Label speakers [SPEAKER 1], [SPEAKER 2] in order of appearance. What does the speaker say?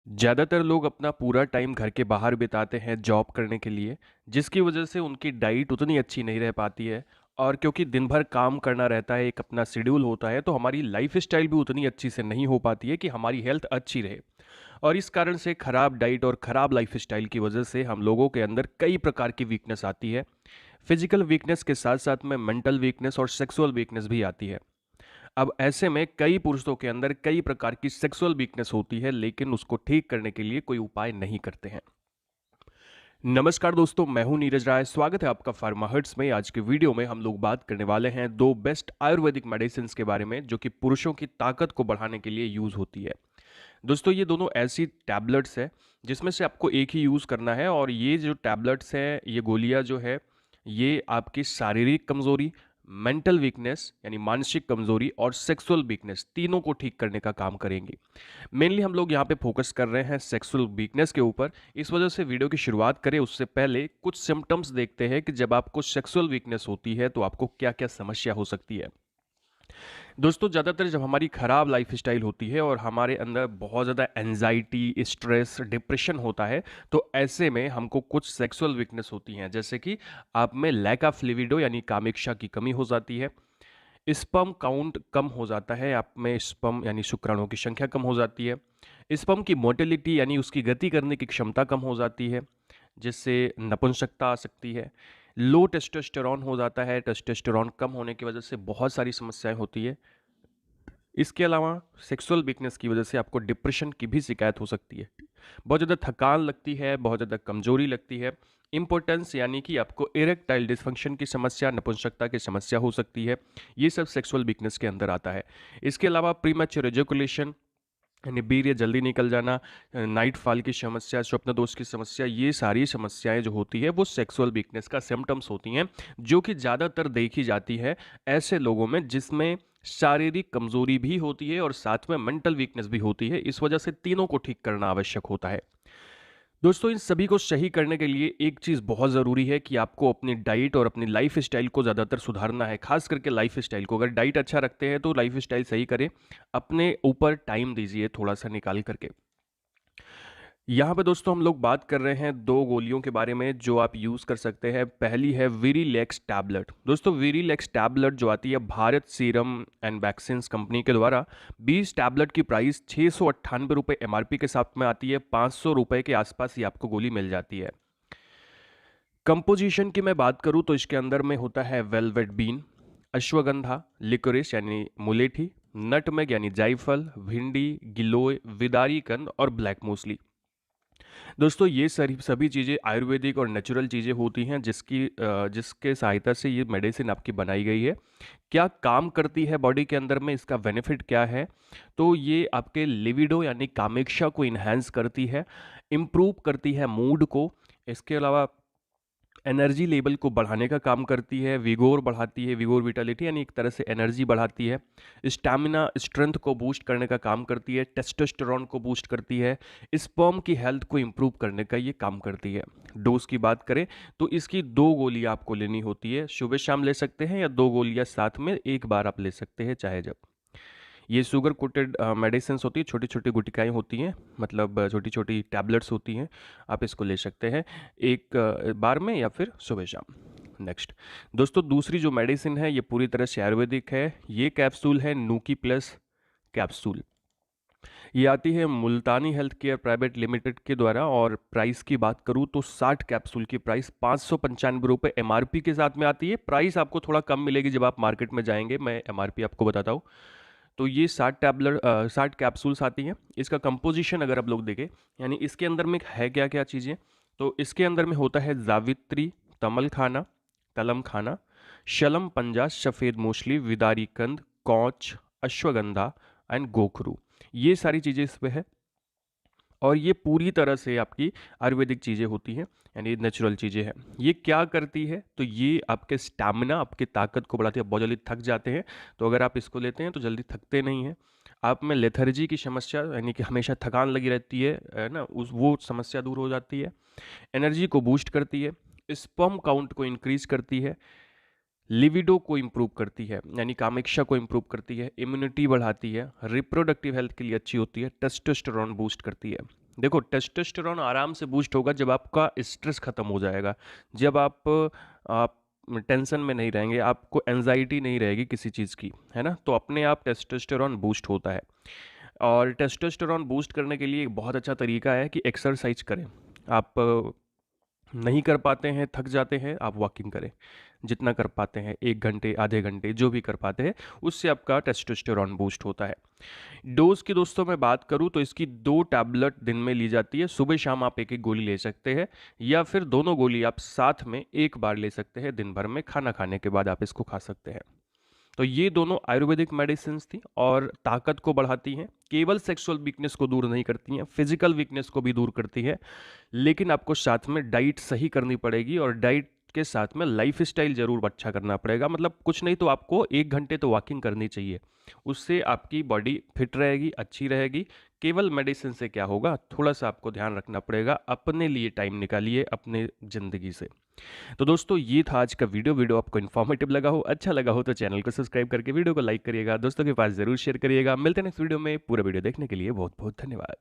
[SPEAKER 1] ज़्यादातर लोग अपना पूरा टाइम घर के बाहर बिताते हैं जॉब करने के लिए, जिसकी वजह से उनकी डाइट उतनी अच्छी नहीं रह पाती है। और क्योंकि दिन भर काम करना रहता है, एक अपना शेड्यूल होता है, तो हमारी लाइफस्टाइल भी उतनी अच्छी से नहीं हो पाती है कि हमारी हेल्थ अच्छी रहे। और इस कारण से खराब डाइट और खराब लाइफस्टाइल की वजह से हम लोगों के अंदर कई प्रकार की वीकनेस आती है। फिजिकल वीकनेस के साथ साथ में मेंटल वीकनेस और सेक्सुअल वीकनेस भी आती है। अब ऐसे में कई पुरुषों के अंदर कई प्रकार की सेक्सुअल वीकनेस होती है, लेकिन उसको ठीक करने के लिए कोई उपाय नहीं करते हैं। नमस्कार दोस्तों, मैं हूं नीरज राय। स्वागत है आपका फार्मा हर्ट्स में। आज के वीडियो में हम लोग बात करने वाले हैं दो बेस्ट आयुर्वेदिक मेडिसिन के बारे में, जो कि पुरुषों की ताकत को बढ़ाने के लिए यूज होती है। दोस्तों, ये दोनों ऐसी टैबलेट्स है जिसमें से आपको एक ही यूज करना है। और ये जो टैबलेट्स हैं, ये गोलियां जो है, ये आपकी शारीरिक कमजोरी, मेंटल वीकनेस यानी मानसिक कमजोरी और सेक्सुअल वीकनेस तीनों को ठीक करने का काम करेंगी। मेनली हम लोग यहाँ पे फोकस कर रहे हैं सेक्सुअल वीकनेस के ऊपर। इस वजह से वीडियो की शुरुआत करें उससे पहले कुछ सिम्टम्स देखते हैं कि जब आपको सेक्सुअल वीकनेस होती है तो आपको क्या क्या समस्या हो सकती है। दोस्तों, ज़्यादातर जब हमारी ख़राब लाइफस्टाइल होती है और हमारे अंदर बहुत ज़्यादा एंजाइटी, स्ट्रेस, डिप्रेशन होता है, तो ऐसे में हमको कुछ सेक्सुअल वीकनेस होती हैं, जैसे कि आप में लैक ऑफ लिविडो यानी कामेक्षा की कमी हो जाती है, स्पर्म काउंट कम हो जाता है, आप में स्पर्म यानी शुक्राणुओं की संख्या कम हो जाती है, स्पर्म की मोटिलिटी यानी उसकी गति करने की क्षमता कम हो जाती है, जिससे नपुंसकता आ सकती है। लो टेस्टोस्टेरॉन हो जाता है, टेस्टोस्टेरॉन कम होने की वजह से बहुत सारी समस्याएं होती है। इसके अलावा सेक्सुअल वीकनेस की वजह से आपको डिप्रेशन की भी शिकायत हो सकती है। बहुत ज़्यादा थकान लगती है, बहुत ज़्यादा कमजोरी लगती है। इम्पोर्टेंस यानी कि आपको इरेक्टाइल डिसफंक्शन की समस्या, नपुंसकता की समस्या हो सकती है। ये सब सेक्सुअल वीकनेस के अंदर आता है। इसके अलावा प्रीमैच्योर एजुकुलेशन यानी वीर्य जल्दी निकल जाना, नाइट फॉल की समस्या, स्वप्न दोष की समस्या, ये सारी समस्याएं जो होती है वो सेक्सुअल वीकनेस का सिम्टम्स होती हैं, जो कि ज़्यादातर देखी जाती है ऐसे लोगों में जिसमें शारीरिक कमजोरी भी होती है और साथ में मेंटल वीकनेस भी होती है। इस वजह से तीनों को ठीक करना आवश्यक होता है। दोस्तों, इन सभी को सही करने के लिए एक चीज़ बहुत ज़रूरी है कि आपको अपनी डाइट और अपनी लाइफ स्टाइल को ज़्यादातर सुधारना है। खास करके लाइफ स्टाइल को, अगर डाइट अच्छा रखते हैं तो लाइफ स्टाइल सही करें। अपने ऊपर टाइम दीजिए थोड़ा सा निकाल करके। यहाँ पे दोस्तों हम लोग बात कर रहे हैं दो गोलियों के बारे में जो आप यूज़ कर सकते हैं। पहली है वीरीलैक्स टैबलेट। दोस्तों, वीरीलैक्स टैबलेट जो आती है Bharat serum and vaccines company के द्वारा, 20 टैबलेट की प्राइस 698 रुपये एमआरपी के साथ में आती है। 500 रुपये के आसपास ही आपको गोली मिल जाती है। कंपोजिशन की मैं बात करूं तो इसके अंदर में होता है वेलवेट बीन, अश्वगंधा, लिकोरिस यानी मुलेठी, नटमेग यानी जायफल, भिंडी, गिलोय, विदारी कंद और ब्लैक मूसली। दोस्तों, ये सारी सभी चीज़ें आयुर्वेदिक और नेचुरल चीज़ें होती हैं जिसके सहायता से ये मेडिसिन आपकी बनाई गई है। क्या काम करती है बॉडी के अंदर में, इसका बेनिफिट क्या है? तो ये आपके लिविडो यानी कामेक्षा को इन्हांस करती है, इम्प्रूव करती है मूड को। इसके अलावा एनर्जी लेवल को बढ़ाने का काम करती है, विगोर बढ़ाती है, विगोर विटालिटी यानी एक तरह से एनर्जी बढ़ाती है, स्टैमिना स्ट्रेंथ को बूस्ट करने का काम करती है, टेस्टोस्टेरॉन को बूस्ट करती है, स्पर्म की हेल्थ को इम्प्रूव करने का ये काम करती है। डोज की बात करें तो इसकी 2 गोलियां आपको लेनी होती है। सुबह शाम ले सकते हैं या 2 गोलियां साथ में एक बार आप ले सकते हैं, चाहे जब। ये शुगर कोटेड मेडिसिन्स होती है, छोटी छोटी गुटिकाएँ होती हैं, मतलब छोटी छोटी टैबलेट्स होती हैं। आप इसको ले सकते हैं एक बार में या फिर सुबह शाम। नेक्स्ट दोस्तों, दूसरी जो मेडिसिन है ये पूरी तरह से आयुर्वेदिक है। ये कैप्सूल है नूकी प्लस कैप्सूल। ये आती है मुल्तानी हेल्थ केयर प्राइवेट लिमिटेड के द्वारा, और प्राइस की बात करूँ तो 60 कैप्सूल की प्राइस 595 रुपये एमआरपी के साथ में आती है। प्राइस आपको थोड़ा कम मिलेगी जब आप मार्केट में जाएंगे, मैं एमआरपी आपको बताता हूँ। तो ये 60 कैप्सूल्स आती हैं। इसका कंपोजिशन अगर आप लोग देखें, यानी इसके अंदर में है क्या क्या चीज़ें, तो इसके अंदर में होता है जावित्री, तमल खाना, तलम खाना, शलम पंजा, सफ़ेद मूसली, विदारी कंद, कौच, अश्वगंधा एंड गोखरू। ये सारी चीज़ें इसमें है। और ये पूरी तरह से आपकी आयुर्वेदिक चीज़ें होती हैं, यानी नेचुरल चीज़ें हैं। ये क्या करती है, तो ये आपके स्टैमिना, आपकी ताकत को बढ़ाती है। बहुत जल्दी थक जाते हैं, तो अगर आप इसको लेते हैं तो जल्दी थकते नहीं हैं। आप में लेथर्जी की समस्या यानी कि हमेशा थकान लगी रहती है ना, उस वो समस्या दूर हो जाती है। एनर्जी को बूस्ट करती है, स्पर्म काउंट को इंक्रीज करती है, लिविडो को इम्प्रूव करती है यानी कामेक्षा को इम्प्रूव करती है, इम्यूनिटी बढ़ाती है, रिप्रोडक्टिव हेल्थ के लिए अच्छी होती है, टेस्टोस्टेरॉन बूस्ट करती है। देखो टेस्टोस्टेरोन आराम से बूस्ट होगा जब आपका स्ट्रेस खत्म हो जाएगा, जब आप टेंशन में नहीं रहेंगे, आपको एंजाइटी नहीं रहेगी किसी चीज़ की, है ना? तो अपने आप टेस्टोस्टेरोन बूस्ट होता है। और टेस्टोस्टेरोन बूस्ट करने के लिए एक बहुत अच्छा तरीका है कि एक्सरसाइज करें। आप नहीं कर पाते हैं, थक जाते हैं, आप वॉकिंग करें। जितना कर पाते हैं 1 घंटे, आधे घंटे जो भी कर पाते हैं, उससे आपका टेस्टोस्टेरोन बूस्ट होता है। डोज़ की दोस्तों मैं बात करूँ तो इसकी 2 टैबलेट दिन में ली जाती है। सुबह-शाम आप 1-1 गोली ले सकते हैं या फिर दोनों गोली आप साथ में एक बार ले सकते हैं दिन भर में, खाना खाने के बाद आप इसको खा सकते हैं। तो ये दोनों आयुर्वेदिक मेडिसिन्स थी और ताकत को बढ़ाती हैं, केवल सेक्सुअल वीकनेस को दूर नहीं करती हैं, फिजिकल वीकनेस को भी दूर करती है। लेकिन आपको साथ में डाइट सही करनी पड़ेगी और डाइट के साथ में लाइफ स्टाइल जरूर अच्छा करना पड़ेगा। मतलब कुछ नहीं तो आपको 1 घंटे तो वॉकिंग करनी चाहिए, उससे आपकी बॉडी फिट रहेगी, अच्छी रहेगी। केवल मेडिसिन से क्या होगा, थोड़ा सा आपको ध्यान रखना पड़ेगा, अपने लिए टाइम निकालिए अपने ज़िंदगी से। तो दोस्तों ये था आज का वीडियो आपको इन्फॉर्मेटिव लगा हो, अच्छा लगा हो तो चैनल को सब्सक्राइब करके वीडियो को लाइक करिएगा, दोस्तों के पास ज़रूर शेयर करिएगा। मिलते हैं नेक्स्ट वीडियो में। पूरा वीडियो देखने के लिए बहुत बहुत धन्यवाद।